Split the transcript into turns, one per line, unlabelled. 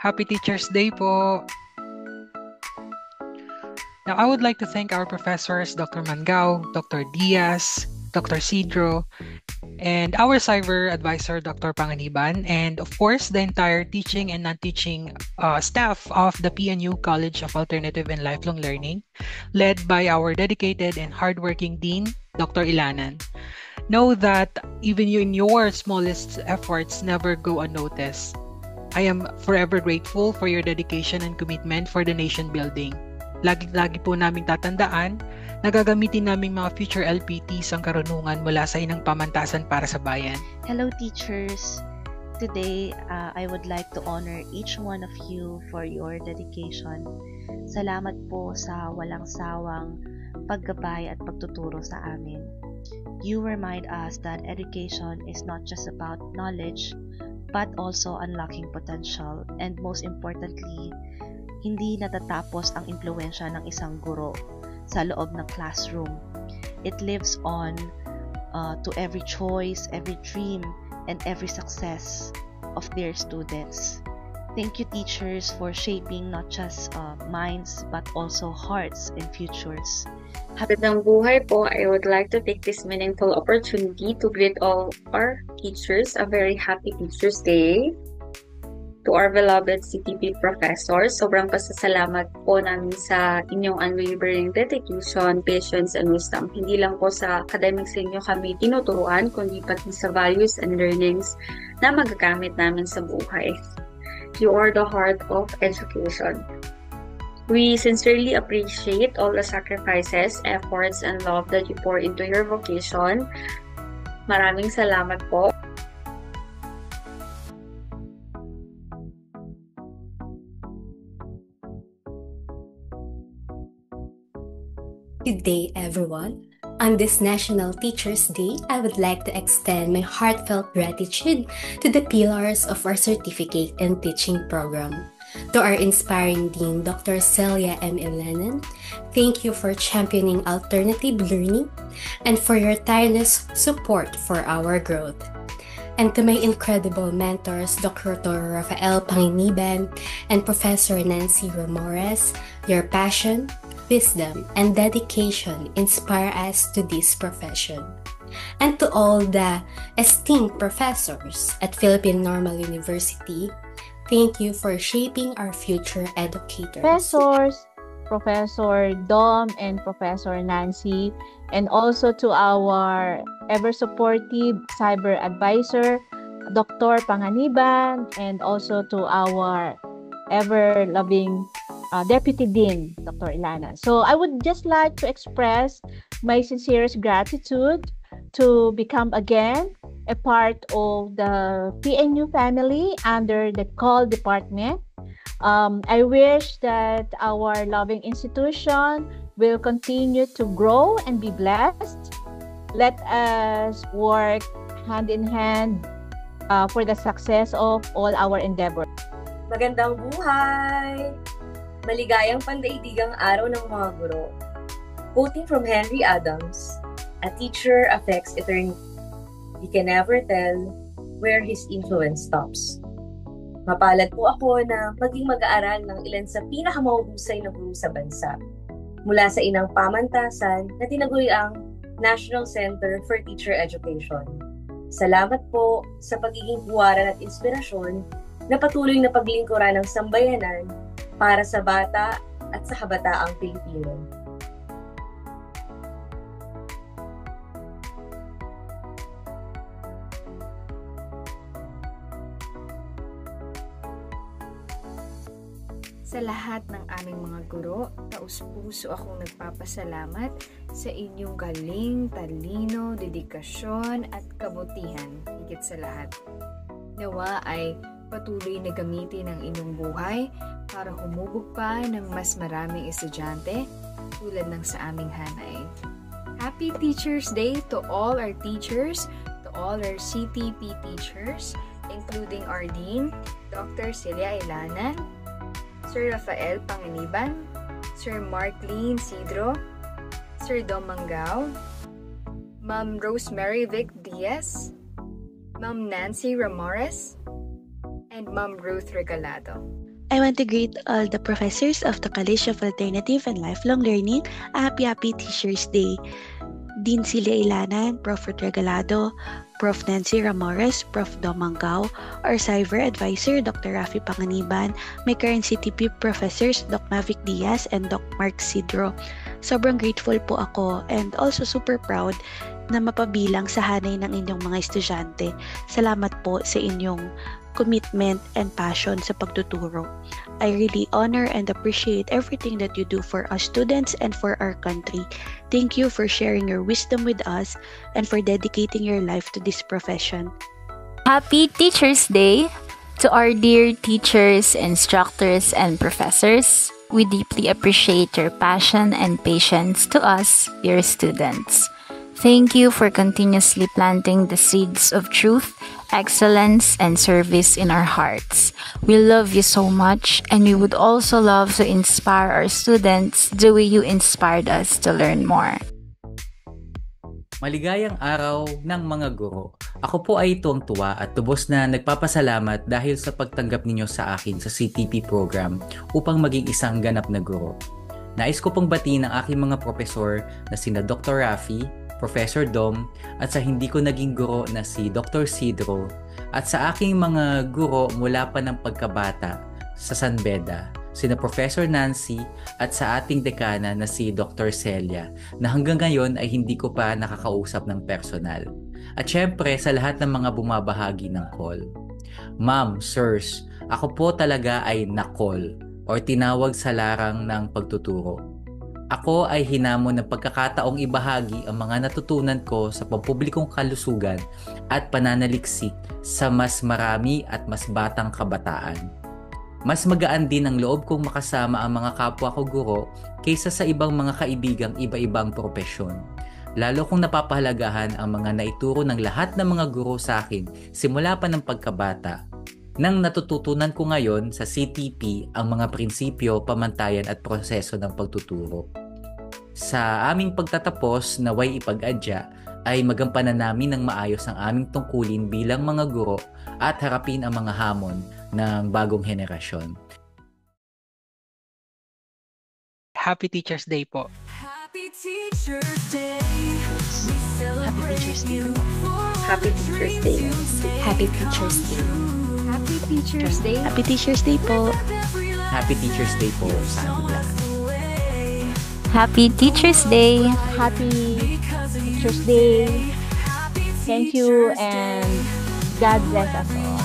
Happy Teacher's Day po! Now, I would like to thank our professors, Dr. Mangao, Dr. Diaz, Dr. Sidro, and our cyber advisor, Dr. Panganiban, and of course, the entire teaching and non-teaching staff of the PNU College of Alternative and Lifelong Learning, led by our dedicated and hardworking Dean, Dr. Ilanan. Know that even you in your smallest efforts never go unnoticed. I am forever grateful for your dedication and commitment for the nation building. Lagi po naming tatandaan na gagamitin naming mga future LPTs ang karunungan mula sa inang pamantasan para sa bayan.
Hello teachers! Today, I would like to honor each one of you for your dedication. Salamat po sa walang sawang paggabay at pagtuturo sa amin. You remind us that education is not just about knowledge, but also unlocking potential, and most importantly, hindi natatapos ang impluwensya ng isang guro sa loob ng classroom. It lives on to every choice, every dream, and every success of their students. Thank you teachers for shaping not just minds but also hearts and futures.
Magandang buhay po. I would like to take this meaningful opportunity to greet all our teachers a very happy Teachers Day. To our beloved CTP professors, sobrang pasasalamat po namin sa inyong unwavering dedication, patience, and wisdom. Hindi lang po sa academics ninyo kami tinuturuan, kundi pati sa values and learnings na magagamit namin sa buhay. You are the heart of education. We sincerely appreciate all the sacrifices, efforts, and love that you pour into your vocation. Maraming salamat po.
Good day, everyone. On this National Teachers Day, I would like to extend my heartfelt gratitude to the pillars of our certificate and teaching program. To our inspiring Dean, Dr. Celia M. Ilanan, thank you for championing alternative learning and for your tireless support for our growth. And to my incredible mentors, Dr. Rafael Panginiban and Professor Nancy Ramores, your passion, wisdom, and dedication inspire us to this profession. And to all the esteemed professors at Philippine Normal University, thank you for shaping our future educators.
Professors, Professor Dom and Professor Nancy, and also to our ever-supportive cyber advisor, Dr. Panganiban, and also to our ever-loving Deputy Dean, Dr. Ilana. So I would just like to express my sincerest gratitude to become again a part of the PNU family under the CAL department. I wish that our loving institution will continue to grow and be blessed. Let us work hand in hand for the success of all our endeavors.
Magandang buhay! Maligayang pandaigdigang araw ng mga guro. Quoting from Henry Adams, a teacher affects eternity. You can never tell where his influence stops. Mapalad po ako na maging mag-aaral ng ilan sa pinakamahusay na guro sa bansa. Mula sa inang pamantasan na tinaguriang National Center for Teacher Education. Salamat po sa pagiging buwaran at inspirasyon na patuloy na paglingkuran ng sambayanan para sa bata at sa kabataang Pilipino.
Sa lahat ng aming mga guro, taus-puso akong nagpapasalamat sa inyong galing, talino, dedikasyon at kabutihan higit sa lahat. Nawa ay patuloy na gamitin ang inyong buhay para humubog pa ng mas maraming estudyante tulad ng sa aming hanay. Happy Teachers Day to all our teachers, to all our CTP teachers, including our Dean, Dr. Celia Ilanan, Sir Rafael Panganiban, Sir Marklene Sidro, Sir Dom Mangao, Ma'am Rosemary Vic Diaz, Ma'am Nancy Ramores, and Ma'am Ruth Regalado.
I want to greet all the professors of the College of Alternative and Lifelong Learning a happy Teachers Day. Dean Celia Ilanan, Prof. Regalado, Prof. Nancy Ramores, Prof. Domangao, our cyber advisor, Dr. Rafi Panganiban, my current CTP professors, Doc Mavic Diaz and Doc Mark Sidro. Sobrang grateful po ako and also super proud na mapabilang sa hanay ng inyong mga estudyante. Salamat po sa inyong commitment and passion sa pagtuturo. I really honor and appreciate everything that you do for us students and for our country. Thank you for sharing your wisdom with us and for dedicating your life to this profession.
Happy Teachers Day to our dear teachers, instructors, and professors. We deeply appreciate your passion and patience to us, your students. Thank you for continuously planting the seeds of truth, excellence, and service in our hearts. We love you so much, and we would also love to inspire our students the way you inspired us to learn more.
Maligayang araw ng mga guro. Ako po ay tuwang-tuwa at tubos na nagpapasalamat dahil sa pagtanggap ninyo sa akin sa CTP program upang maging isang ganap na guro. Nais ko pong batiin ang aking mga profesor na sina Dr. Rafi, Professor Dom, at sa hindi ko naging guro na si Dr. Sidro, at sa aking mga guro mula pa ng pagkabata sa San Beda, sina Professor Nancy, at sa ating dekana na si Dr. Celia, na hanggang ngayon ay hindi ko pa nakakausap ng personal. At syempre sa lahat ng mga bumabahagi ng call. Ma'am, sirs, ako po talaga ay na-call or tinawag sa larang ng pagtuturo. Ako ay hinamon ng pagkakataong ibahagi ang mga natutunan ko sa pampublikong kalusugan at pananaliksik sa mas marami at mas batang kabataan. Mas magaan din ang loob kong makasama ang mga kapwa ko guro kaysa sa ibang mga kaibigang iba-ibang propesyon. Lalo kong napapahalagahan ang mga naituro ng lahat ng mga guro sa akin simula pa ng pagkabata. Nang natututunan ko ngayon sa CTP ang mga prinsipyo, pamantayan at proseso ng pagtuturo. Sa aming pagtatapos na way ipag-adya ay magampanan namin ng maayos ang aming tungkulin bilang mga guro at harapin ang mga hamon ng bagong henerasyon.
Happy Teachers Day po.
Happy Teachers Day.
Happy Teachers Day.
Happy Teachers Day.
Happy Teachers Day.
Happy Teachers Day.
Happy Teachers Day po.
Happy Teachers Day po sa ating lahat.
Happy Teachers Day!
Happy Teachers Day! Thank you and God bless us all.